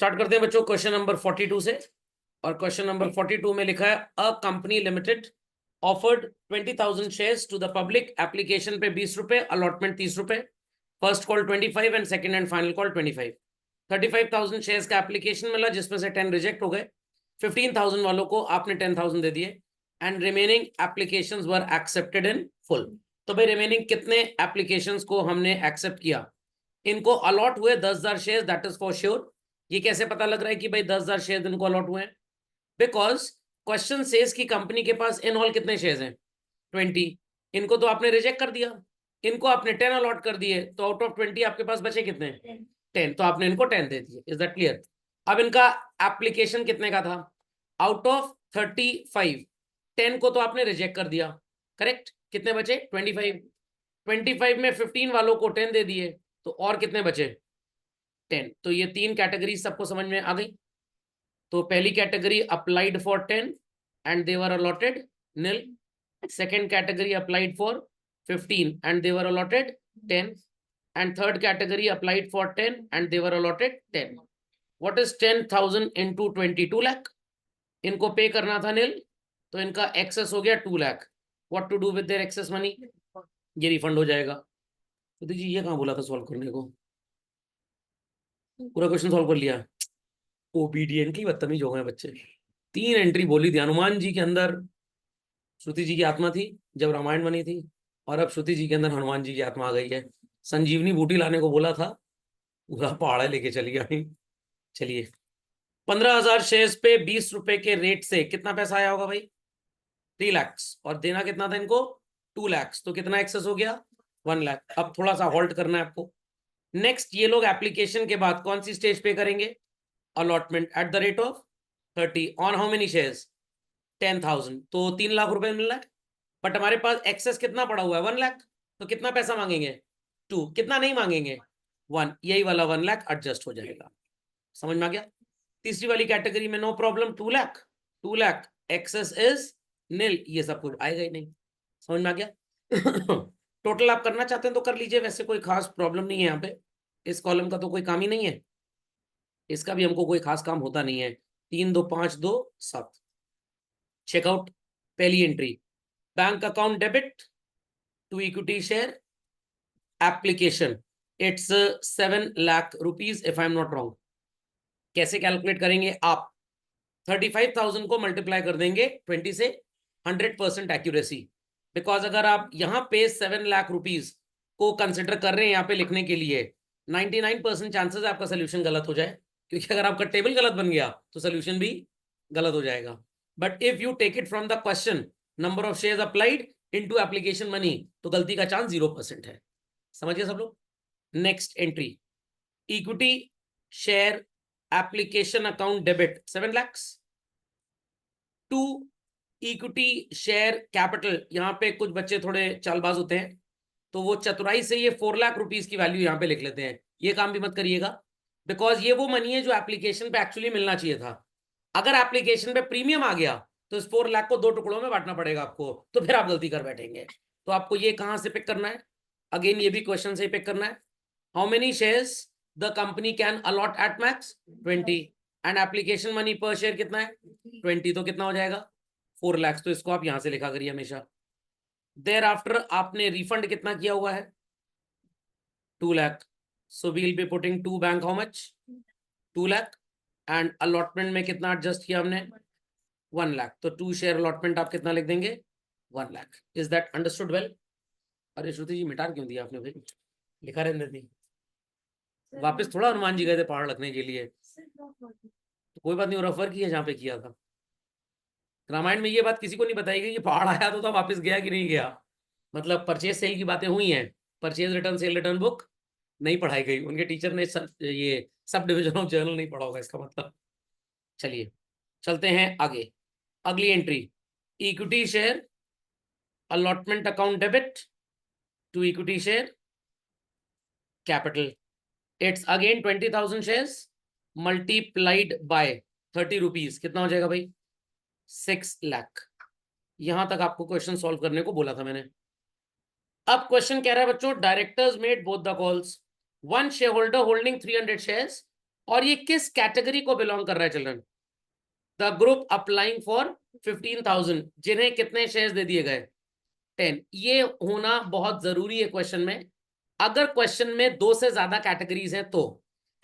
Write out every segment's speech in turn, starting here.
Start करते हैं बच्चों क्वेश्चन नंबर 42 से। और क्वेश्चन नंबर 42 में लिखा है a company limited offered 20,000 shares to the public, application पे 20 रुपए, अलॉटमेंट 30 रुपए, first call 25 and second and final call 25। 35,000 shares का एप्लीकेशन मिला जिसमें से 10 रिजेक्ट हो गए। 15,000 वालों को आपने 10,000 दे दिए and remaining applications were accepted in full. तो भाई रिमेनिंग कितने एप्लीकेशंस को हमने एक्सेप्ट किया? इनको अलॉट हुए 10,000 share, that is for sure. ये कैसे पता लग रहा है कि भाई 10,000 शेयर इनको अलॉट हुए हैं? बिकॉज क्वेश्चन सेज की कंपनी के पास इन ऑल कितने शेयर्स हैं? 20। इनको तो आपने रिजेक्ट कर दिया, इनको आपने 10 अलॉट कर दिए, तो आउट ऑफ 20 आपके पास बचे कितने? 10। तो आपने इनको 10 दे दिए। Is that clear? अब इनका एप्लीकेशन कितने का था? आउट ऑफ 35, 10 को तो आपने रिजेक्ट कर दिया, करेक्ट? कितने बचे? 25। 25 में 15 वालों को 10 दे दिए, तो और कितने बचे? 10। तो ये तीन कैटेगरी सबको समझ में आ गई। तो पहली category applied for 10 and they were allotted nil. Second category applied for 15 and they were allotted 10. And third category applied for 10 and they were allotted 10. What is 10,000 into 22 lakh? इनको पे करना था nil, तो इनका एक्सेस हो गया 2 lakh. What to do with their excess money? ये refund हो जाएगा। तो जी ये कहाँ बोला था सॉल्व करने को? पूरा क्वेश्चन सॉल्व कर लिया। ओबीडियंटली बदतमीज हो गए बच्चे। 3 एंट्री बोली थी। हनुमान जी के अंदर श्रुति जी की आत्मा थी जब रामायण बनी थी, और अब श्रुति जी के अंदर हनुमान जी की आत्मा आ गई है। संजीवनी बूटी लाने को बोला था, पूरा पहाड़ा लेके चली गई। चलिए, 15,000 शेयर्स पे 20 रुपए के रेट से कितना पैसा आया होगा भाई? 3 लाख। और देना कितना था इनको? 2 लाख। तो कितना एक्सेस हो गया? 1 लाख। अब थोड़ा सा होल्ड करना है आपको। नेक्स्ट, ये लोग एप्लीकेशन के बाद कौन सी स्टेज पे करेंगे? Allotment eight the rate of 30 on how many shares? 10,000। तो 3 लाख रुपए मिल रहा है, बट हमारे पास एक्सेस कितना पड़ा हुआ है? 1 लाख। तो कितना पैसा मांगेंगे? 2। कितना नहीं मांगेंगे? 1। यही वाला 1 लाख एडजस्ट हो जाएगा। समझ में आ गया? तीसरी वाली कैटेगरी में no problem, 2 lakh. 2 lakh excess is nil, ये सब कुछ आएगा ही नहीं। समझ में आ गया? टोटल आप करना चाहते हैं तो कर लीजिए, वैसे कोई खास प्रॉब्लम नहीं है यहाँ पे। इस कॉलम का तो कोई काम ही नहीं है, इसका भी हमको कोई खास काम होता नहीं है। 3 2 5 2 7। चेकआउट पहली entry, bank account debit to equity share application, it's 7 lakh rupees if I am not wrong. कैसे कैलकुलेट करेंगे आप? 35,000 को मल्टीप्लाई कर देंगे 20 से, 100% एक्यूरेसी। बिकॉज अगर आप यहाँ पे 7 लाख रुपीज को कंसिडर कर रहे हैं यहाँ पे लिखने के लिए, 99% चांसेस आपका सोल्यूशन गलत हो जाए, क्योंकि अगर आपका टेबल गलत बन गया तो सोल्यूशन भी गलत हो जाएगा। But if you take it from the question number of shares applied into application money, तो गलती का चांस 0% है। समझिए सब लोग। Next entry, equity share application account debit 7 lakh to equity share capital. यहाँ पे कुछ बच्चे थोड़े चालबाज होते हैं, तो वो चतुराई से ये 4 लाख रुपीज की वैल्यू यहाँ पे लिख लेते हैं। ये काम भी मत करिएगा, बिकॉज ये वो मनी है जो एप्लीकेशन पे एक्चुअली मिलना चाहिए था। अगर एप्लीकेशन पे प्रीमियम आ गया तो इस 4 लाख को 2 टुकड़ों में बांटना पड़ेगा आपको, तो फिर आप गलती कर बैठेंगे। तो आपको ये कहां से पिक करना है? अगेन ये भी क्वेश्चन से ही पिक करना है। How many shares the company can allot at max? 20। And application money पर शेयर कितना है? 20। तो कितना हो जाएगा? 4 लाख। तो इसको आप यहां से लिखा करिए हमेशा। देयर आफ्टर आपने रिफंड कितना किया हुआ है? 2 lakh. So we will be putting to bank how much? 2 lakh. And allotment में कितना एडजस्ट किया हमने? 1 लाख। तो 2 शेयर अलॉटमेंट आप कितना लिख देंगे? 1 lakh. Is that understood well? अरे श्रुति जी मिटा क्यों दिया आपने भाई? लिखा रहने दी। वापस थोड़ा हनुमान जी गए थे पहाड़ रखने के लिए, तो कोई बात नहीं, रेफर किया जहाँ पे किया था। रामायण में ये बात किसी को नहीं बताई गई कि पहाड़ आया तो था, वापस गया कि नहीं गया। मतलब परचेज सेल की बातें हुई हैं, purchase return cell return book नहीं पढ़ाई गई। उनके टीचर ने ये सब डिविजन ऑफ जर्नल नहीं पढ़ा होगा इसका मतलब। चलिए चलते हैं आगे। अगली entry, equity share allotment account debit to equity share capital, it's again 20,000 shares multiplied by 30 rupees. कितना हो जाएगा भाई? 6 लाख। यहां तक आपको क्वेश्चन सॉल्व करने को बोला था मैंने। अब क्वेश्चन कह रहा है बच्चों, directors made both the calls, one share holder holding 300 shares और ये किस कैटेगरी को बिलोंग कर रहा है children? The group applying for 15,000, जिन्हें कितने शेयर्स दे दिए गए? 10। ये होना बहुत जरूरी है क्वेश्चन में। अगर क्वेश्चन में 2 से ज्यादा कैटेगरीज हैं तो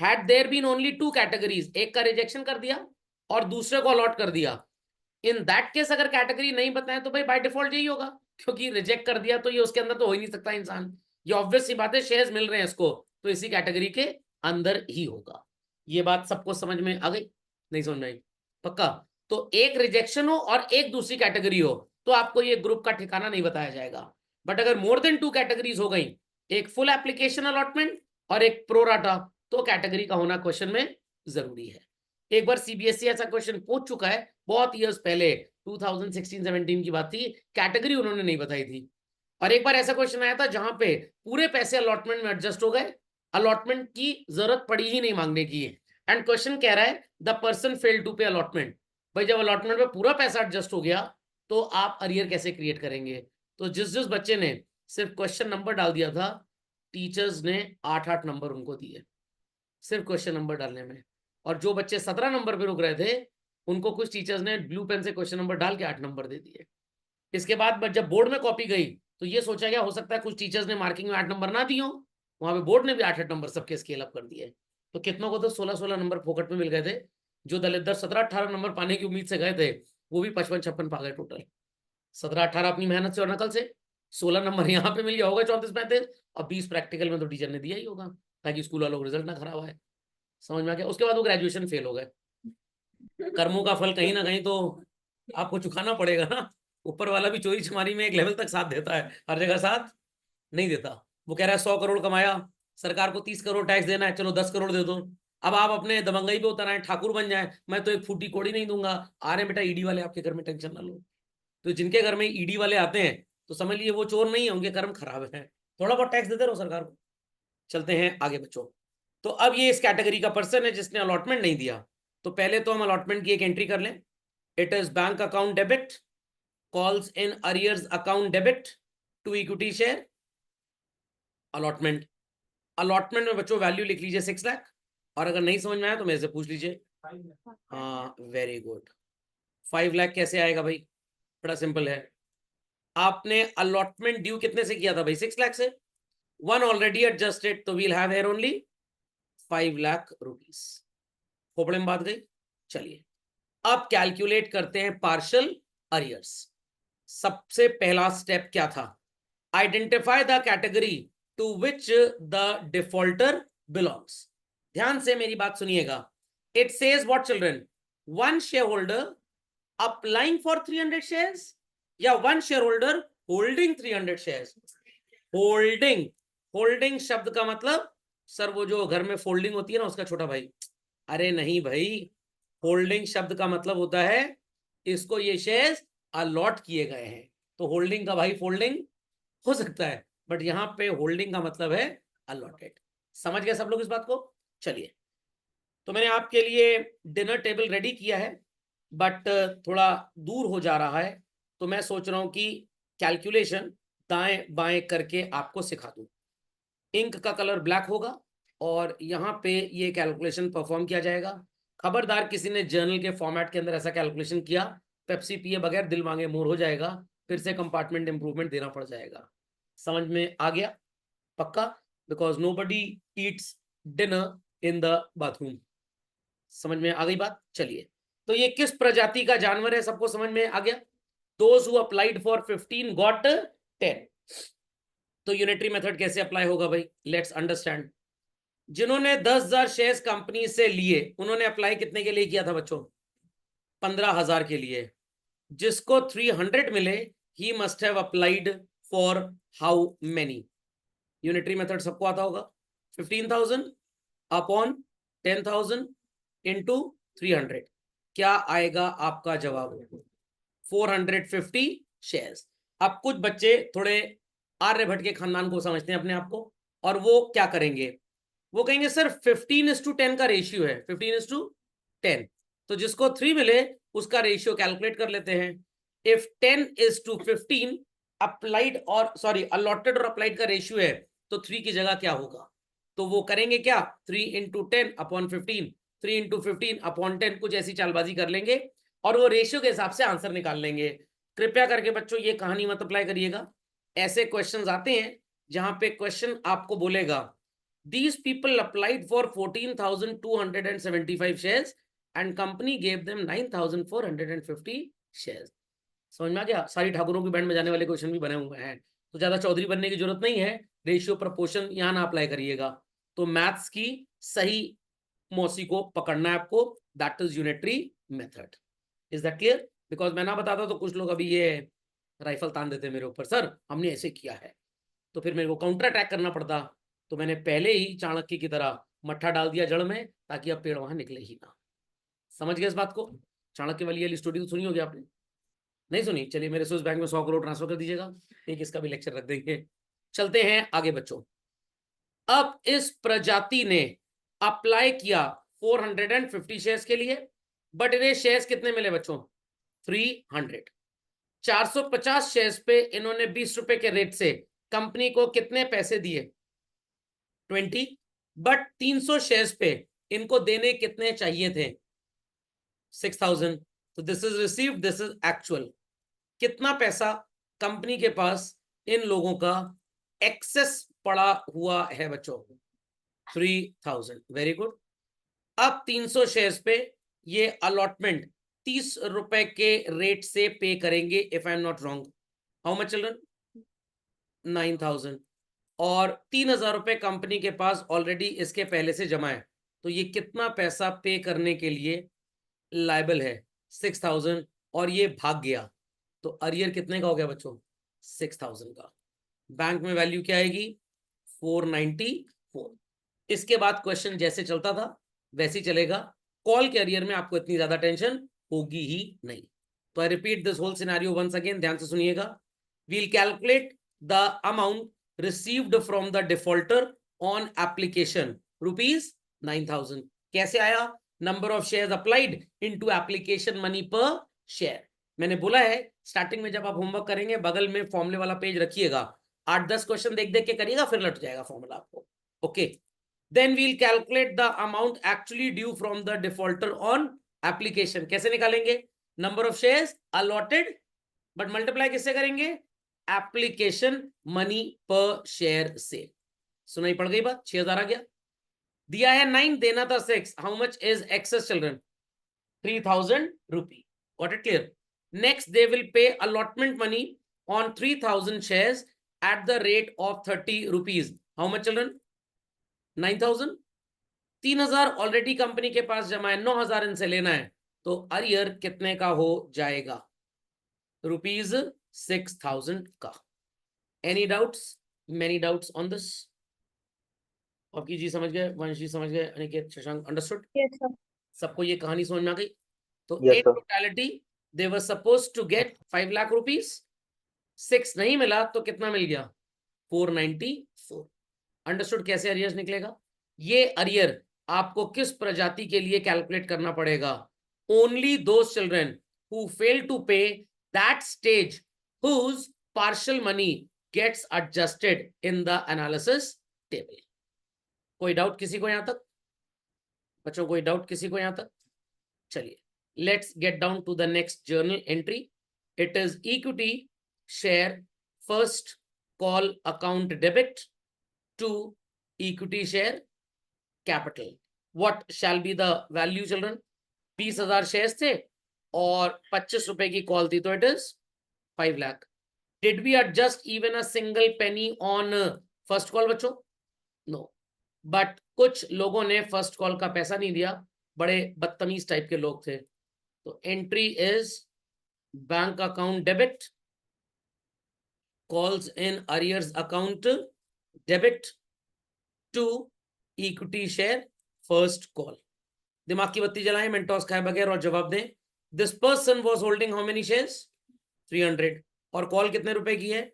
had there been only 2 categories, एक का रिजेक्शन कर दिया और दूसरे को अलॉट कर दिया, इन दैट केस अगर कैटेगरी नहीं बताए तो भाई बाय डिफॉल्ट यही होगा, क्योंकि रिजेक्ट कर दिया तो ये उसके अंदर तो हो ही नहीं सकता इंसान। ये ऑब्वियस सी बात है, शेयर्स मिल रहे हैं इसको तो इसी कैटेगरी के अंदर ही होगा। ये बात सबको समझ में आ गई? नहीं समझ में आई? पक्का? तो एक रिजेक्शन हो और एक दूसरी कैटेगरी हो तो आपको ये ग्रुप का ठिकाना नहीं बताया जाएगा। बट अगर मोर देन 2 कैटेगरीज हो गई, एक फुल एप्लीकेशन अलॉटमेंट और एक प्रोराटा, तो कैटेगरी का होना क्वेश्चन में जरूरी है। एक बार सीबीएसई ऐसा क्वेश्चन पूछ चुका है बहुत ईयर्स पहले, 2016-17 की बात थी, कैटेगरी उन्होंने नहीं बताई थी। और एक बार ऐसा क्वेश्चन आया था जहां पे पूरे पैसे अलॉटमेंट में एडजस्ट हो गए, अलॉटमेंट की जरूरत पड़ी ही नहीं मांगने की, एंड क्वेश्चन कह रहा है द पर्सन फेल टू पे अलॉटमेंट। भाई जब अलॉटमेंट में पूरा पैसा एडजस्ट हो गया तो आप अरियर कैसे क्रिएट करेंगे? तो जिस जिस बच्चे ने सिर्फ क्वेश्चन नंबर डाल दिया था, टीचर्स ने 8-8 नंबर उनको दिए सिर्फ क्वेश्चन नंबर डालने में। और जो बच्चे 17 नंबर पे रुक रहे थे उनको कुछ टीचर्स ने ब्लू पेन से क्वेश्चन नंबर डाल के 8 नंबर दे दिए। इसके बाद जब बोर्ड में कॉपी गई तो ये सोचा गया हो सकता है कुछ टीचर्स ने मार्किंग में 8 नंबर ना दिए हो, वहां पे बोर्ड ने भी 8-8 नंबर सबके स्केल अप कर दिए। तो कितनों को तो 16-16 नंबर फोकट में मिल गए थे। जो दलित 17-18 नंबर पाने की उम्मीद से गए थे वो भी 55-56 पा गए टोटल। 17-18 अपनी मेहनत से और नकल से, 16 नंबर यहाँ पे मिल गया होगा 34-35, और 20 प्रैक्टिकल में तो टीचर ने दिया ही होगा ताकि स्कूल वालों को रिजल्ट ना खराब आए। समझ में आ गया? उसके बाद वो ग्रेजुएशन फेल हो गए। कर्मों का फल कहीं ना कहीं तो आपको चुकाना पड़ेगा ना। ऊपर वाला भी चोरी छमारी में एक लेवल तक साथ देता है, हर जगह साथ नहीं देता। वो कह रहा है 100 करोड़ कमाया, सरकार को 30 करोड़ टैक्स देना है, चलो 10 करोड़ दे दो। अब आप अपने दबंगई पे उतर आए, ठाकुर बन जाए, मैं तो एक फूटी कोड़ी नहीं दूंगा। आ रहे बेटा ईडी वाले आपके घर में, टेंशन ना लो। तो जिनके घर में ईडी वाले आते हैं तो समझ लीजिए वो चोर नहीं है, उनके कर्म खराब है। थोड़ा बहुत टैक्स देते रहो सरकार को। चलते हैं आगे बच्चों। तो अब ये इस कैटेगरी का पर्सन है जिसने अलॉटमेंट नहीं दिया। तो पहले तो हम अलॉटमेंट की एक एंट्री कर लें। It is bank account debit, calls in arrears account debit to equity share allotment. Allotment में बच्चों वैल्यू लिख लीजिए 6 लाख, और अगर नहीं समझ में आया तो मेरे से पूछ लीजिए। हाँ वेरी गुड। 5 लाख कैसे आएगा भाई? बड़ा सिंपल है। आपने अलॉटमेंट ड्यू कितने से किया था भाई? 6 लाख से। 1 ऑलरेडी एडजस्टेड, तो we'll have here only 5 lakh rupees. खोपड़े में बात गई। चलिए अब कैलकुलेट करते हैं पार्शियल अरियर्स। सबसे पहला स्टेप क्या था? Identify the category to which the defaulter belongs. ध्यान से मेरी बात सुनिएगा। It says what children? One share holder applying for 300 shares या one share holder holding 300 shares? Holding. Holding शब्द का मतलब सर वो जो घर में फोल्डिंग होती है ना उसका छोटा भाई। अरे नहीं भाई, होल्डिंग शब्द का मतलब होता है इसको ये शेयर्स अलॉट किए गए हैं। तो होल्डिंग का भाई फोल्डिंग हो सकता है, बट यहां पे होल्डिंग का मतलब है अलॉटेड। समझ गए सब लोग इस बात को? चलिए तो मैंने आपके लिए डिनर टेबल रेडी किया है, बट थोड़ा दूर हो जा रहा है, तो मैं सोच रहा हूं कि कैलकुलेशन दाएं बाएं करके आपको सिखा दूं। इंक का कलर ब्लैक होगा और यहाँ पे ये कैलकुलेशन परफॉर्म किया जाएगा। खबरदार किसी ने जर्नल के फॉर्मेट के अंदर ऐसा कैलकुलेशन किया, पेप्सी पिए बगैर दिल मांगे मोर हो जाएगा, फिर से कंपार्टमेंट इंप्रूवमेंट देना पड़ जाएगा। समझ में आ गया? पक्का? Because nobody eats dinner in the bathroom. समझ में आ गई बात? चलिए तो ये किस प्रजाति का जानवर है सबको समझ में आ गया? Those who applied for 15 got 10। तो यूनिटरी मेथड कैसे अप्लाई होगा भाई? Let's understand. जिन्होंने 10,000 शेयर्स कंपनी से लिए उन्होंने अप्लाई कितने के लिए किया था बच्चों? 15,000 के लिए। जिसको 300 मिले he must have applied for how many? Unitary method सबको आता होगा। 15,000 अपॉन 10,000 इंटू 300, क्या आएगा आपका जवाब? 450 शेयर्स। अब कुछ बच्चे थोड़े आर्यभट्ट के खानदान को समझते हैं अपने आप को, और वो क्या करेंगे? वो कहेंगे सर 15:10 का रेशियो है, 15:10। तो जिसको 3 मिले उसका रेशियो कैलकुलेट कर लेते हैं। इफ 10:15 अप्लाइड और सॉरी अलॉटेड और अप्लाइड का रेशियो है तो 3 की जगह क्या होगा? तो वो करेंगे क्या, 3 × 10/15, 3 × 15/10, कुछ ऐसी चालबाजी कर लेंगे और वो रेशियो के हिसाब से आंसर निकाल लेंगे। कृपया करके बच्चों ये कहानी मत अप्लाई करिएगा। ऐसे क्वेश्चंस आते हैं जहां पे क्वेश्चन आपको बोलेगा these people applied for 14,275 shares and company gave them 9,450 shares। समझ में आ गया? सारी ठाकुरों की बैंड में जाने वाले क्वेश्चन भी बने हुए हैं, तो ज्यादा चौधरी बनने की जरूरत नहीं है। रेशियो प्रपोर्शन यहां ना अप्लाई करिएगा। तो मैथ्स की सही मौसी को पकड़ना है आपको, that is unitary method. Is that clear? Because मैं ना बताता तो कुछ लोग अभी ये राइफल तान देते मेरे ऊपर, सर हमने ऐसे किया है, तो फिर मेरे को काउंटर अटैक करना पड़ता। तो मैंने पहले ही चाणक्य की तरह मट्ठा डाल दिया जड़ में, ताकि अब पेड़ वहां निकले ही ना। समझ गए इस बात को? चाणक्य वाली स्टोरी तो सुनी होगी आपने, नहीं सुनी? चलिए मेरे स्विस बैंक में 100 करोड़ ट्रांसफर कर दीजिएगा, एक इसका भी लेक्चर रख देंगे। चलते हैं आगे बच्चों। अब इस प्रजाति ने अप्लाई किया 450 शेयर्स के लिए, बट इन्हें शेयर्स कितने मिले बच्चों? 300। 450 शेयर्स पे इन्होंने 20 रुपए के रेट से कंपनी को कितने पैसे दिए? 20। बट 300 शेयर्स पे इनको देने कितने चाहिए थे? 6000। तो this is received, this is actual. कितना पैसा कंपनी के पास इन लोगों का एक्सेस पड़ा हुआ है बच्चों? 3000। Very good. अब 300 शेयर्स पे ये अलॉटमेंट 30 रुपए के रेट से पे करेंगे, if I am not wrong. How much children? 9000। और 3000 रुपए कंपनी के पास ऑलरेडी इसके पहले से जमा है, तो ये कितना पैसा पे करने के लिए लायबल है? 6000। और ये भाग गया, तो अरियर कितने का हो गया बच्चों? 6000 का। बैंक में वैल्यू क्या आएगी? 494। इसके बाद क्वेश्चन जैसे चलता था वैसे ही चलेगा। कॉल के अरियर में आपको इतनी ज्यादा टेंशन होगी ही नहीं। तो I repeat this whole scenario once again, ध्यान से सुनिएगा। We'll calculate the amount received from the defaulter on application ₹9000। कैसे आया? Number of shares applied into application money पर शेयर। मैंने बोला है स्टार्टिंग में जब आप होमवर्क करेंगे बगल में फॉर्मूले वाला पेज रखिएगा, 8-10 क्वेश्चन देख देख के करिएगा, फिर लट जाएगा फॉर्मूला आपको। Okay, then we'll calculate the amount actually due from the defaulter on application। कैसे निकालेंगे? Number of shares allotted, but multiply किससे करेंगे? एप्लीकेशन मनी पर शेयर से। सुनाई पड़ गई बात? 6000 आ गया। दिया है 9, देना था 6। How much is excess children? 3000 rupee. Got it clear? Next they will pay allotment money on 3000 shares at the rate of 30 rupees. How much children? 9000। 3000 already company के पास जमा है, 9000 इनसे लेना है, तो अरियर कितने का हो जाएगा? ₹6000 का। Any doubts? Many doubts on this? आपकी जी समझ गए, वंश जी समझ गए, Aniket, Shashank understood? Yes, sir. सबको ये कहानी समझ में आ गई? तो Yes, in sir. Totality they were supposed to get 5 lakh rupees. 6 नहीं मिला तो कितना मिल गया? 494। अंडरस्टूड? कैसे अरियर्स निकलेगा? ये अरियर आपको किस प्रजाति के लिए कैलकुलेट करना पड़ेगा? Only those children who fail to pay that stage whose partial money gets adjusted in the analysis table. कोई डाउट किसी को यहां तक बच्चों? कोई डाउट किसी को यहां तक? चलिए, let's get down to the next journal entry. It is equity share first call account debit to equity share capital. What shall be the value children? 20,000 shares थे और 25 रुपए की कॉल थी, तो it is 5 lakh. Did we adjust even a single penny on first call बच्चों? No. But कुछ लोगों ने फर्स्ट कॉल का पैसा नहीं दिया, बड़े बदतमीज टाइप के लोग थे। तो entry is bank account debit, calls in arrears account debit to equity share first call. दिमाग की बत्ती जलाएं, मेंटोस खाए बगैर, और जवाब दें। This person was holding how many shares? 300। और कॉल कितने रुपए की है?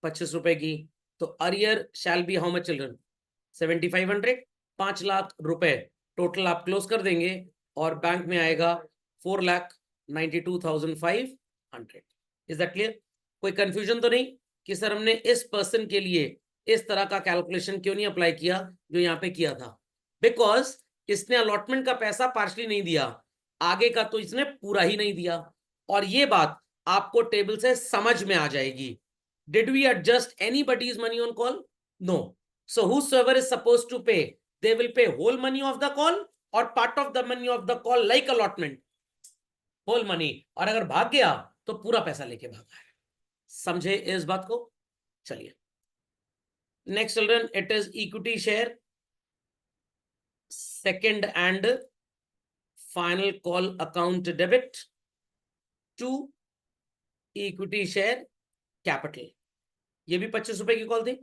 25 रुपए की। तो arrear shall be how much children? 7500। 5 lakh रुपए टोटल आप क्लोज कर देंगे और बैंक में आएगा 4,92,500। Is that clear? कोई कंफ्यूजन तो नहीं कि सर हमने इस पर्सन के लिए इस तरह का कैलकुलेशन क्यों नहीं अप्लाई किया जो यहाँ पे किया था? बिकॉज इसने अलॉटमेंट का पैसा पार्शली नहीं दिया, आगे का तो इसने पूरा ही नहीं दिया। और ये बात आपको टेबल से समझ में आ जाएगी। Did we adjust anybody's money on call? No. So whosoever is supposed to pay, they will pay whole money of the call or part of the money of the call like allotment, whole money। और अगर भाग गया तो पूरा पैसा लेके भागा है। समझे इस बात को? चलिए next children, it is equity share second and final call account debit to equity share capital. ये भी 25 रुपए की कॉल थी,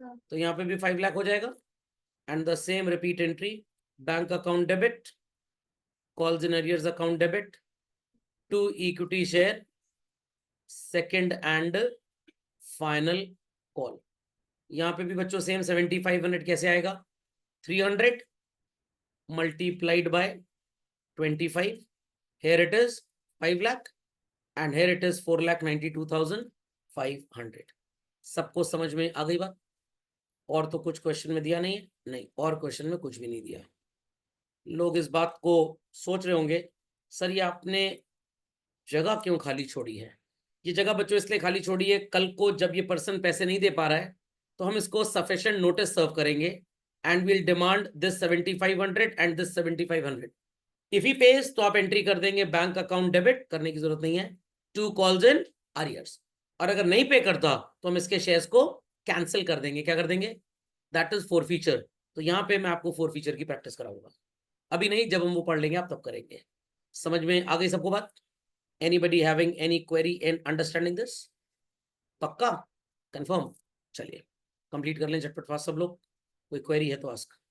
तो यहाँ पे भी 5 लाख हो जाएगा। And the same repeat entry, bank account debit, calls in arrears account debit to equity share second and final call. यहाँ पे भी बच्चों सेम 7500 कैसे आएगा? 300 multiplied by 25, here it is 5 lakh and here it is 4,92,500। सबको समझ में आ गई बात? और तो कुछ क्वेश्चन में दिया नहीं है? नहीं, और क्वेश्चन में कुछ भी नहीं दिया। लोग इस बात को सोच रहे होंगे, सर ये आपने जगह क्यों खाली छोड़ी है? ये जगह बच्चों इसलिए खाली छोड़ी है, कल को जब ये पर्सन पैसे नहीं दे पा रहा है तो हम इसको सफिशिएंट नोटिस सर्व करेंगे and will demand this 7500 and this 7500। If he page तो आप एंट्री कर देंगे बैंक अकाउंट डेबिट, करने की जरूरत नहीं है, टू कॉल्स इन अरियर्स। और अगर नहीं पे करता तो हम इसके शेयर्स को कैंसिल कर देंगे। क्या कर देंगे? That is four feature. तो यहाँ पे मैं आपको फोर फीचर की प्रैक्टिस कराऊंगा, अभी नहीं, जब हम वो पढ़ लेंगे आप तब करेंगे। समझ में आ गई सबको बात? Anybody having any query in understanding this? पक्का? कंफर्म? चलिए कंप्लीट कर लें झटपट फास्ट सब लोग। कोई क्वेरी है तो आस्क।